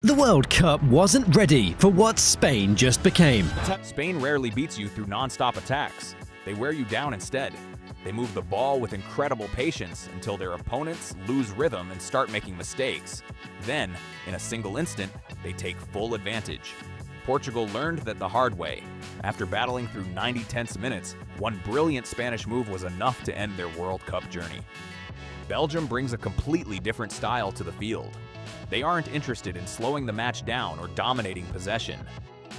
The World Cup wasn't ready for what Spain just became. Spain rarely beats you through non-stop attacks. They wear you down instead. They move the ball with incredible patience until their opponents lose rhythm and start making mistakes. Then, in a single instant, they take full advantage. Portugal learned that the hard way. After battling through 90 tense minutes, one brilliant Spanish move was enough to end their World Cup journey. Belgium brings a completely different style to the field. They aren't interested in slowing the match down or dominating possession.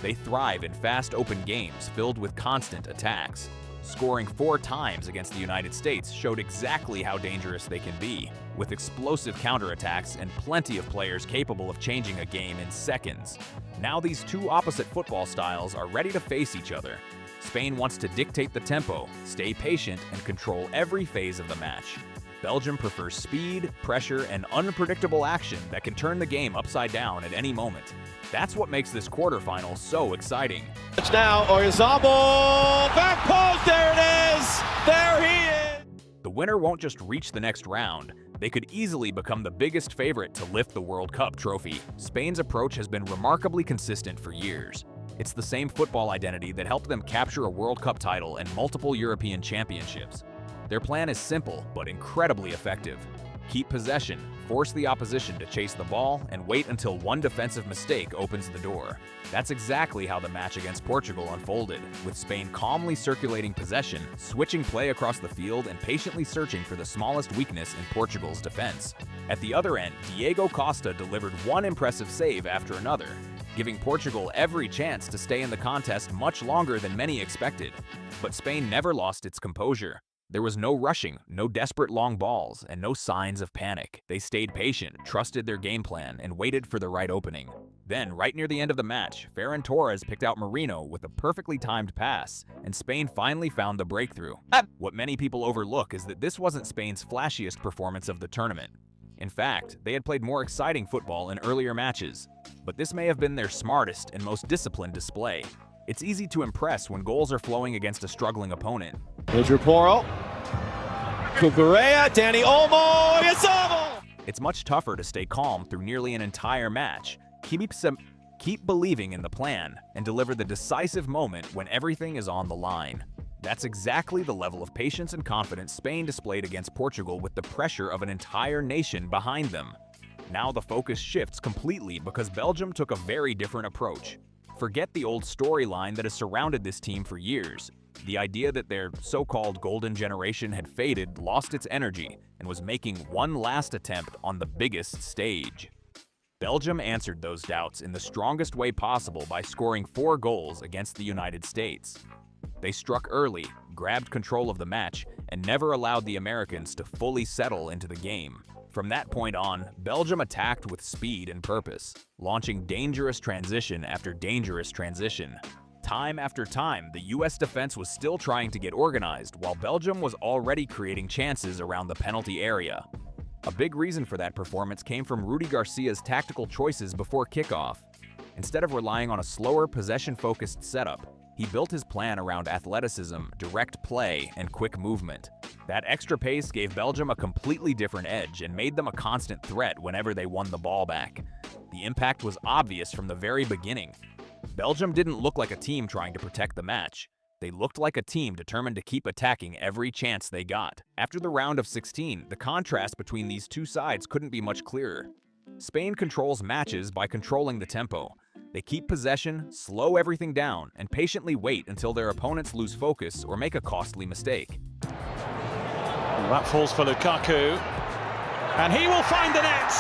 They thrive in fast, open games filled with constant attacks. Scoring 4 times against the United States showed exactly how dangerous they can be, with explosive counterattacks and plenty of players capable of changing a game in seconds. Now these two opposite football styles are ready to face each other. Spain wants to dictate the tempo, stay patient, and control every phase of the match. Belgium prefers speed, pressure, and unpredictable action that can turn the game upside down at any moment. That's what makes this quarterfinal so exciting. It's now Oyarzabal, back post, there it is! There he is! The winner won't just reach the next round, they could easily become the biggest favorite to lift the World Cup trophy. Spain's approach has been remarkably consistent for years. It's the same football identity that helped them capture a World Cup title and multiple European championships. Their plan is simple, but incredibly effective. Keep possession, force the opposition to chase the ball, and wait until one defensive mistake opens the door. That's exactly how the match against Portugal unfolded, with Spain calmly circulating possession, switching play across the field, and patiently searching for the smallest weakness in Portugal's defense. At the other end, Diego Costa delivered one impressive save after another, giving Portugal every chance to stay in the contest much longer than many expected. But Spain never lost its composure. There was no rushing, no desperate long balls, and no signs of panic. They stayed patient, trusted their game plan, and waited for the right opening. Then, right near the end of the match, Ferran Torres picked out Merino with a perfectly timed pass, and Spain finally found the breakthrough. What many people overlook is that this wasn't Spain's flashiest performance of the tournament. In fact, they had played more exciting football in earlier matches, but this may have been their smartest and most disciplined display. It's easy to impress when goals are flowing against a struggling opponent. Pedro Porro, Cucurella, Dani Olmo, Oyarzabal! It's much tougher to stay calm through nearly an entire match. Keep believing in the plan and deliver the decisive moment when everything is on the line. That's exactly the level of patience and confidence Spain displayed against Portugal with the pressure of an entire nation behind them. Now the focus shifts completely because Belgium took a very different approach. Forget the old storyline that has surrounded this team for years. The idea that their so-called golden generation had faded lost its energy and was making one last attempt on the biggest stage. Belgium answered those doubts in the strongest way possible by scoring 4 goals against the United States. They struck early, grabbed control of the match, and never allowed the Americans to fully settle into the game. From that point on, Belgium attacked with speed and purpose, launching dangerous transition after dangerous transition. Time after time, the US defense was still trying to get organized, while Belgium was already creating chances around the penalty area. A big reason for that performance came from Rudy Garcia's tactical choices before kickoff. Instead of relying on a slower, possession-focused setup, he built his plan around athleticism, direct play, and quick movement. That extra pace gave Belgium a completely different edge and made them a constant threat whenever they won the ball back. The impact was obvious from the very beginning. Belgium didn't look like a team trying to protect the match. They looked like a team determined to keep attacking every chance they got. After the round of 16, the contrast between these two sides couldn't be much clearer. Spain controls matches by controlling the tempo. They keep possession, slow everything down, and patiently wait until their opponents lose focus or make a costly mistake. That falls for Lukaku, and he will find the net!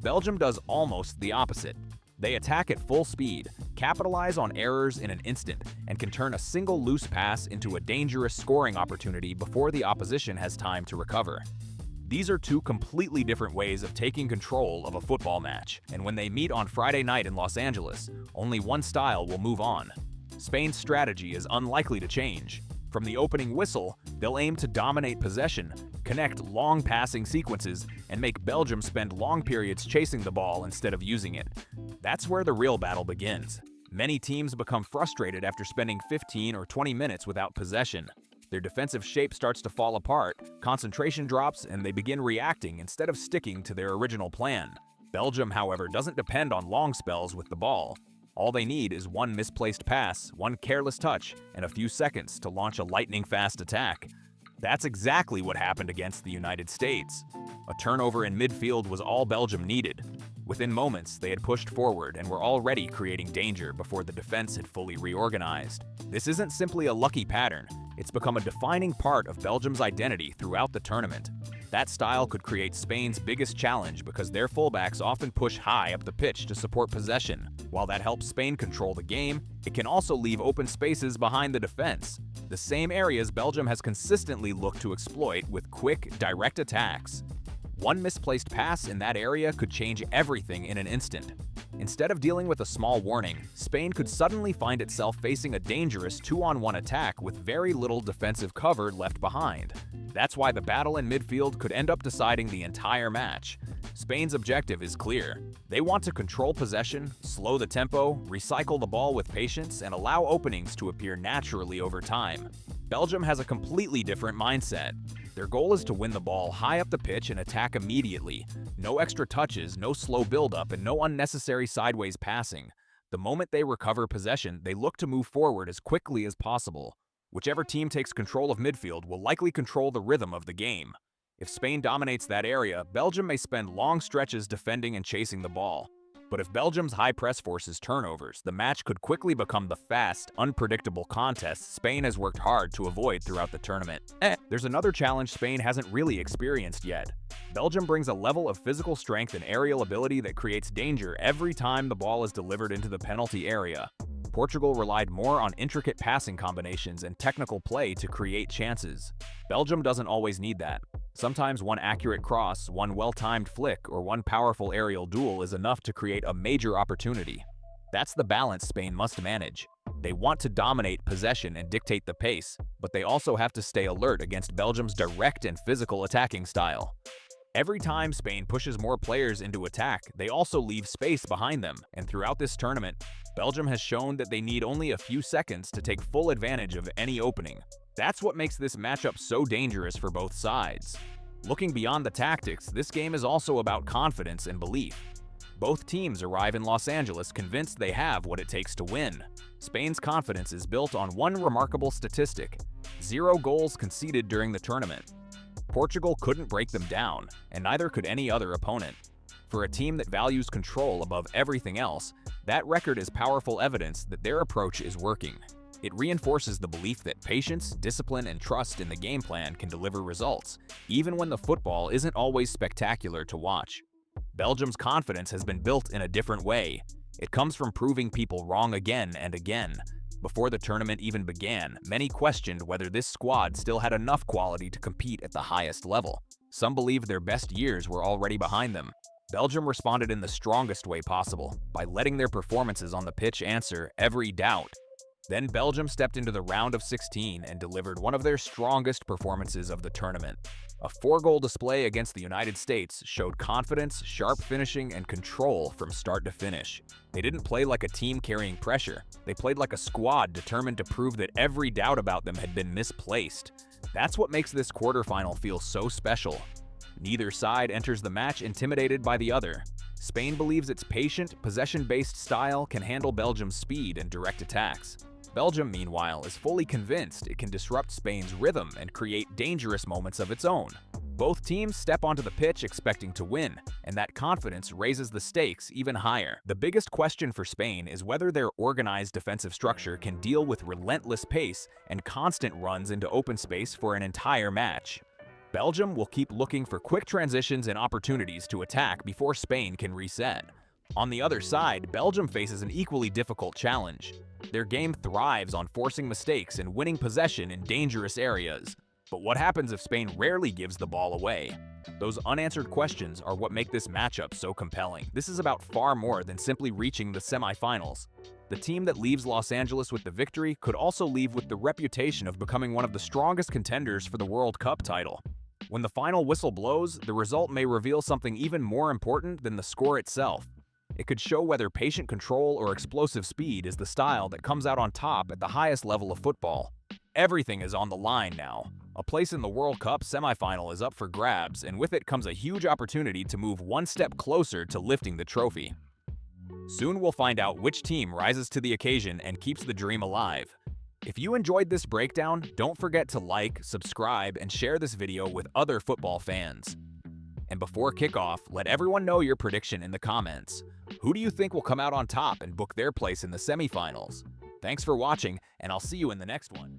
Belgium does almost the opposite. They attack at full speed, capitalize on errors in an instant, and can turn a single loose pass into a dangerous scoring opportunity before the opposition has time to recover. These are two completely different ways of taking control of a football match, and when they meet on Friday night in Los Angeles, only one style will move on. Spain's strategy is unlikely to change. From the opening whistle, they'll aim to dominate possession, connect long passing sequences, and make Belgium spend long periods chasing the ball instead of using it. That's where the real battle begins. Many teams become frustrated after spending 15 or 20 minutes without possession. Their defensive shape starts to fall apart, concentration drops, and they begin reacting instead of sticking to their original plan. Belgium, however, doesn't depend on long spells with the ball. All they need is one misplaced pass, one careless touch, and a few seconds to launch a lightning-fast attack. That's exactly what happened against the United States. A turnover in midfield was all Belgium needed. Within moments, they had pushed forward and were already creating danger before the defense had fully reorganized. This isn't simply a lucky pattern, it's become a defining part of Belgium's identity throughout the tournament. That style could create Spain's biggest challenge because their fullbacks often push high up the pitch to support possession. While that helps Spain control the game, it can also leave open spaces behind the defense. The same areas Belgium has consistently looked to exploit with quick, direct attacks. One misplaced pass in that area could change everything in an instant. Instead of dealing with a small warning, Spain could suddenly find itself facing a dangerous 2-on-1 attack with very little defensive cover left behind. That's why the battle in midfield could end up deciding the entire match. Spain's objective is clear. They want to control possession, slow the tempo, recycle the ball with patience, and allow openings to appear naturally over time. Belgium has a completely different mindset. Their goal is to win the ball high up the pitch and attack immediately. No extra touches, no slow build-up, and no unnecessary sideways passing. The moment they recover possession, they look to move forward as quickly as possible. Whichever team takes control of midfield will likely control the rhythm of the game. If Spain dominates that area, Belgium may spend long stretches defending and chasing the ball. But if Belgium's high press forces turnovers, the match could quickly become the fast, unpredictable contest Spain has worked hard to avoid throughout the tournament. There's another challenge Spain hasn't really experienced yet. Belgium brings a level of physical strength and aerial ability that creates danger every time the ball is delivered into the penalty area. Portugal relied more on intricate passing combinations and technical play to create chances. Belgium doesn't always need that. Sometimes one accurate cross, one well-timed flick, or one powerful aerial duel is enough to create a major opportunity. That's the balance Spain must manage. They want to dominate possession and dictate the pace, but they also have to stay alert against Belgium's direct and physical attacking style. Every time Spain pushes more players into attack, they also leave space behind them, and throughout this tournament, Belgium has shown that they need only a few seconds to take full advantage of any opening. That's what makes this matchup so dangerous for both sides. Looking beyond the tactics, this game is also about confidence and belief. Both teams arrive in Los Angeles convinced they have what it takes to win. Spain's confidence is built on one remarkable statistic: 0 goals conceded during the tournament. Portugal couldn't break them down, and neither could any other opponent. For a team that values control above everything else, that record is powerful evidence that their approach is working. It reinforces the belief that patience, discipline, and trust in the game plan can deliver results, even when the football isn't always spectacular to watch. Belgium's confidence has been built in a different way. It comes from proving people wrong again and again. Before the tournament even began, many questioned whether this squad still had enough quality to compete at the highest level. Some believed their best years were already behind them. Belgium responded in the strongest way possible, by letting their performances on the pitch answer every doubt. Then Belgium stepped into the round of 16 and delivered one of their strongest performances of the tournament. A 4-goal display against the United States showed confidence, sharp finishing, and control from start to finish. They didn't play like a team carrying pressure. They played like a squad determined to prove that every doubt about them had been misplaced. That's what makes this quarterfinal feel so special. Neither side enters the match intimidated by the other. Spain believes its patient, possession-based style can handle Belgium's speed and direct attacks. Belgium, meanwhile, is fully convinced it can disrupt Spain's rhythm and create dangerous moments of its own. Both teams step onto the pitch expecting to win, and that confidence raises the stakes even higher. The biggest question for Spain is whether their organized defensive structure can deal with relentless pace and constant runs into open space for an entire match. Belgium will keep looking for quick transitions and opportunities to attack before Spain can reset. On the other side, Belgium faces an equally difficult challenge. Their game thrives on forcing mistakes and winning possession in dangerous areas. But what happens if Spain rarely gives the ball away? Those unanswered questions are what make this matchup so compelling. This is about far more than simply reaching the semifinals. The team that leaves Los Angeles with the victory could also leave with the reputation of becoming one of the strongest contenders for the World Cup title. When the final whistle blows, the result may reveal something even more important than the score itself. It could show whether patient control or explosive speed is the style that comes out on top at the highest level of football. Everything is on the line now. A place in the World Cup semifinal is up for grabs, and with it comes a huge opportunity to move one step closer to lifting the trophy. Soon we'll find out which team rises to the occasion and keeps the dream alive. If you enjoyed this breakdown, don't forget to like, subscribe, and share this video with other football fans. And before kickoff, let everyone know your prediction in the comments. Who do you think will come out on top and book their place in the semifinals? Thanks for watching, and I'll see you in the next one.